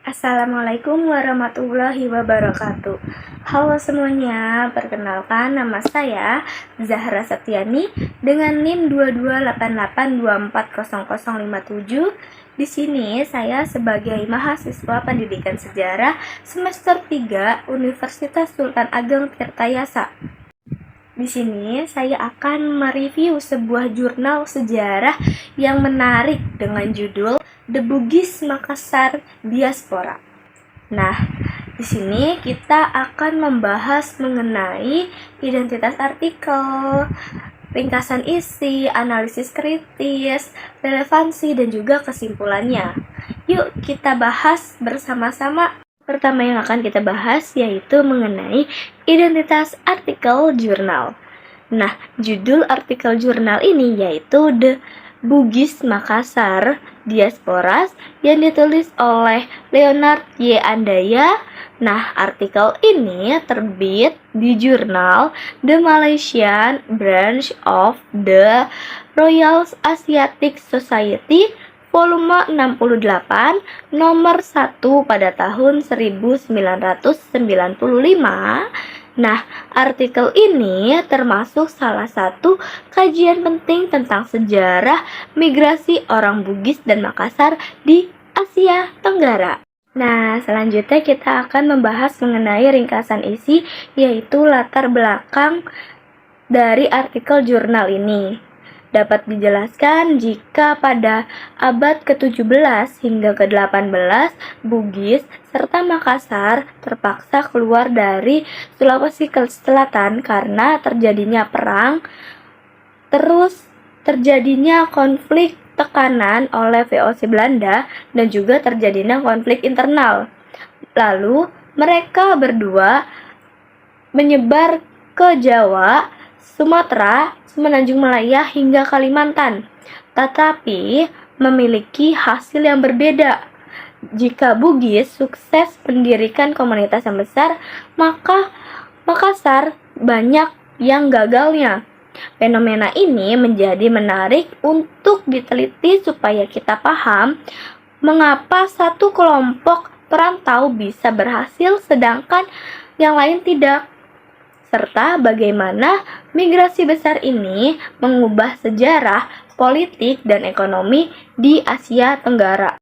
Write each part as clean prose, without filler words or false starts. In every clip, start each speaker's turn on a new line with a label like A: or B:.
A: Assalamualaikum warahmatullahi wabarakatuh. Halo semuanya, perkenalkan nama saya Zahra Septiani dengan NIM 2288240057. Di sini saya sebagai mahasiswa Pendidikan Sejarah semester 3 Universitas Sultan Ageng Tirtayasa. Di sini saya akan mereview sebuah jurnal sejarah yang menarik dengan judul The Bugis Makassar Diaspora. Nah, di sini kita akan membahas mengenai identitas artikel, ringkasan isi, analisis kritis, relevansi, dan juga kesimpulannya. Yuk kita bahas bersama-sama. Pertama yang akan kita bahas yaitu mengenai identitas artikel jurnal. Nah, judul artikel jurnal ini yaitu The Bugis Makassar Diasporas yang ditulis oleh Leonard Y. Andaya. Nah, artikel ini terbit di jurnal The Malaysian Branch of the Royal Asiatic Society volume 68 nomor 1 pada tahun 1995. Nah, artikel ini termasuk salah satu kajian penting tentang sejarah migrasi orang Bugis dan Makassar di Asia Tenggara. Nah, selanjutnya kita akan membahas mengenai ringkasan isi, yaitu latar belakang dari artikel jurnal ini. Dapat dijelaskan jika pada abad ke-17 hingga ke-18, Bugis serta Makassar terpaksa keluar dari Sulawesi Selatan karena terjadinya perang, terus terjadinya konflik tekanan oleh VOC Belanda, dan juga terjadinya konflik internal. Lalu mereka berdua menyebar ke Jawa, Sumatera, Semenanjung Malaya hingga Kalimantan, tetapi memiliki hasil yang berbeda. Jika Bugis sukses mendirikan komunitas yang besar, maka Makassar banyak yang gagalnya. Fenomena ini menjadi menarik untuk diteliti supaya kita paham mengapa satu kelompok perantau bisa berhasil sedangkan yang lain tidak, serta bagaimana migrasi besar ini mengubah sejarah, politik, dan ekonomi di Asia Tenggara.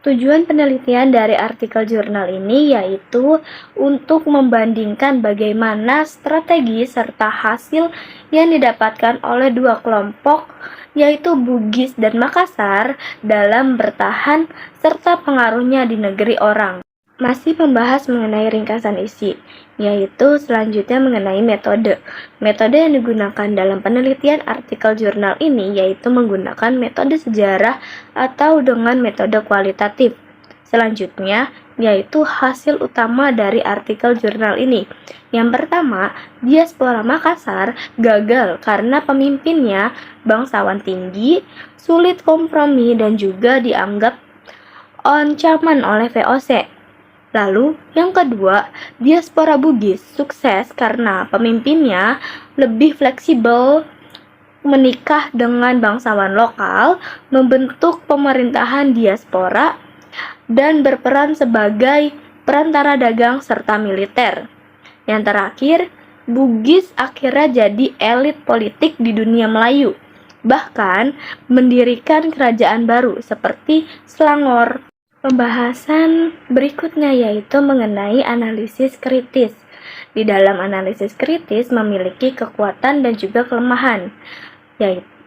A: Tujuan penelitian dari artikel jurnal ini yaitu untuk membandingkan bagaimana strategi serta hasil yang didapatkan oleh dua kelompok, yaitu Bugis dan Makassar, dalam bertahan serta pengaruhnya di negeri orang. Masih membahas mengenai ringkasan isi, yaitu selanjutnya mengenai metode. Metode yang digunakan dalam penelitian artikel jurnal ini yaitu menggunakan metode sejarah atau dengan metode kualitatif. Selanjutnya, yaitu hasil utama dari artikel jurnal ini. Yang pertama, diaspora Makassar gagal karena pemimpinnya bangsawan tinggi, sulit kompromi, dan juga dianggap ancaman oleh VOC. Lalu, yang kedua, diaspora Bugis sukses karena pemimpinnya lebih fleksibel, menikah dengan bangsawan lokal, membentuk pemerintahan diaspora, dan berperan sebagai perantara dagang serta militer. Yang terakhir, Bugis akhirnya jadi elit politik di dunia Melayu, bahkan mendirikan kerajaan baru seperti Selangor. Pembahasan berikutnya yaitu mengenai analisis kritis. Di dalam analisis kritis memiliki kekuatan dan juga kelemahan.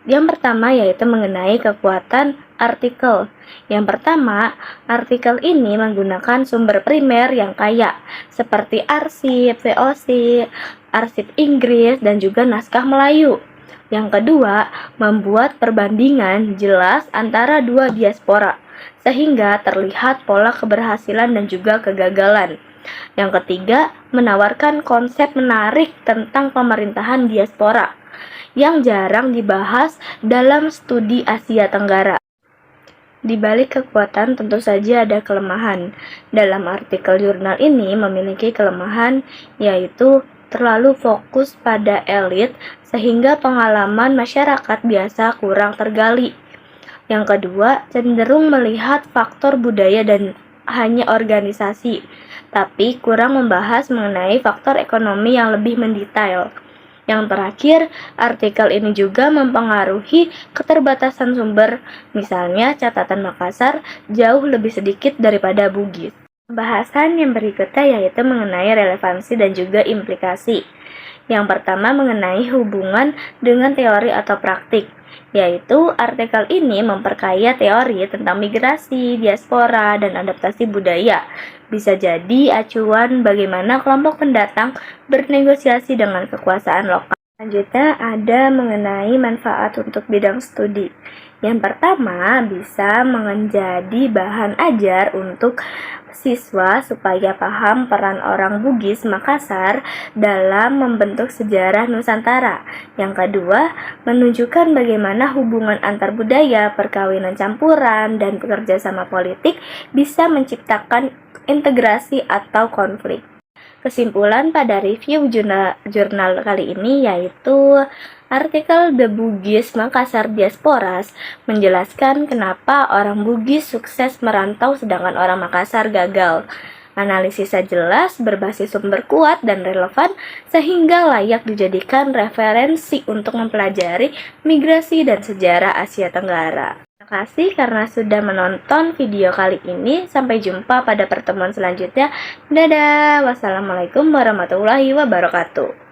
A: Yang pertama yaitu mengenai kekuatan artikel. Yang pertama, artikel ini menggunakan sumber primer yang kaya, seperti arsip, VOC, arsip Inggris, dan juga naskah Melayu. Yang kedua, membuat perbandingan jelas antara dua diaspora, sehingga terlihat pola keberhasilan dan juga kegagalan. Yang ketiga, menawarkan konsep menarik tentang pemerintahan diaspora yang jarang dibahas dalam studi Asia Tenggara. Di balik kekuatan tentu saja ada kelemahan. Dalam artikel jurnal ini memiliki kelemahan yaitu terlalu fokus pada elit sehingga pengalaman masyarakat biasa kurang tergali. Yang kedua, cenderung melihat faktor budaya dan hanya organisasi, tapi kurang membahas mengenai faktor ekonomi yang lebih mendetail. Yang terakhir, artikel ini juga mempengaruhi keterbatasan sumber, misalnya catatan Makassar jauh lebih sedikit daripada Bugis. Pembahasan yang berikutnya yaitu mengenai relevansi dan juga implikasi. Yang pertama mengenai hubungan dengan teori atau praktik, yaitu artikel ini memperkaya teori tentang migrasi, diaspora, dan adaptasi budaya. Bisa jadi acuan bagaimana kelompok pendatang bernegosiasi dengan kekuasaan lokal. Selanjutnya ada mengenai manfaat untuk bidang studi. Yang pertama bisa menjadi bahan ajar untuk siswa supaya paham peran orang Bugis Makassar dalam membentuk sejarah Nusantara. Yang kedua, menunjukkan bagaimana hubungan antar budaya, perkawinan campuran, dan kerjasama politik bisa menciptakan integrasi atau konflik. Kesimpulan pada review jurnal kali ini yaitu artikel The Bugis Makassar Diasporas menjelaskan kenapa orang Bugis sukses merantau sedangkan orang Makassar gagal. Analisisnya jelas, berbasis sumber kuat dan relevan sehingga layak dijadikan referensi untuk mempelajari migrasi dan sejarah Asia Tenggara. Terima kasih karena sudah menonton video kali ini. Sampai jumpa pada pertemuan selanjutnya. Dadah. Wassalamualaikum warahmatullahi wabarakatuh.